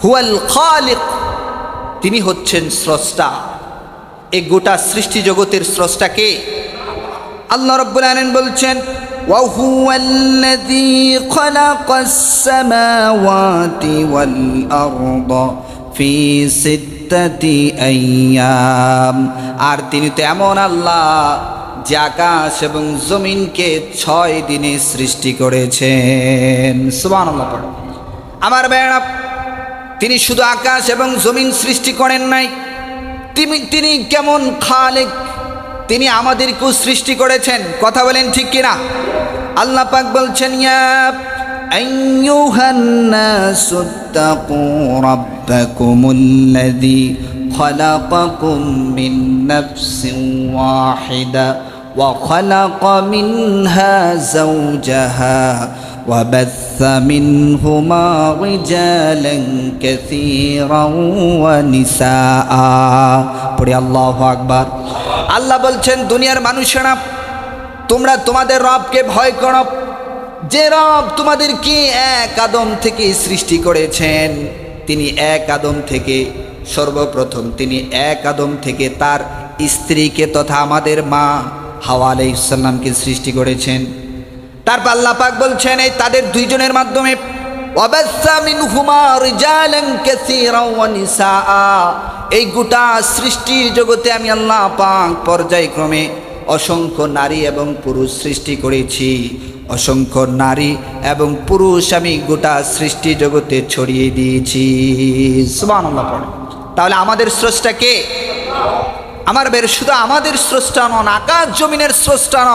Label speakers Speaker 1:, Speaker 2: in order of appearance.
Speaker 1: হুয়াল খালিক, তিনি হচ্ছেন স্রষ্টা। এই গোটা সৃষ্টি জগতের স্রষ্টা কে? আল্লাহ রাব্বুল আলামিন বলছেন ওয়া হুয়াল্লাযী খালাকাস সামাওয়াতি ওয়াল আরদা ফি সিত্তাতি আইয়াম, আর তিনি তো এমন আল্লাহ যে আকাশ এবং জমিনকে 6 দিনে সৃষ্টি করেছেন। সুবহানাল্লাহ পড়ো। আমার ভাইরা, তিনি শুধু আকাশ এবং জমিন সৃষ্টি করেন নাই, তিনি কেমন খালিক, তিনি আমাদেরকেও সৃষ্টি করেছেন। কথা বলেন ঠিক কিনা? আল্লাহ পাক বলছেন ইয়া আইয়ুহান নাসুত্তাকু রাব্বাকুমুল্লাযী খালাকাকুম মিন নাফসিন ওয়াহিদা ওয়া খালাকা মিনহা যাওজাহা وبث منهما رجالا كثيرا ونساء। পড়ি আল্লাহু আকবার। আল্লাহ বলছেন দুনিয়ার মানুষেরা, তোমরা তোমাদের রবকে ভয় করো, যে রব তোমাদেরকে এক আদম থেকে সৃষ্টি করেছেন। তিনি এক আদম থেকে, সর্বপ্রথম তিনি এক আদম থেকে তার স্ত্রীকে তথা আমাদের মা হাওয়া আলাইহিস সালামকে সৃষ্টি করেছেন। তারপর আল্লাহ পাক বলছেন এই তাদের দুইজনের মাধ্যমে ওয়াবাসসা মিনহুমা রিজালান কাসীরা ওয়া নিসাআ, এই গোটা সৃষ্টি জগতে আমি আল্লাহ পাক পর্যায়ক্রমে অসংখ্য নারী এবং পুরুষ সৃষ্টি করেছি। অসংখ্য নারী এবং পুরুষ আমি গোটা সৃষ্টি জগতে ছড়িয়ে দিয়েছি। সুবহানাল্লাহ পড়ে। তাহলে আমাদের স্রষ্টা কে? আমার বের শুধু আমাদের স্রষ্টা নন, আকাশ জমিনের স্রষ্টা নন।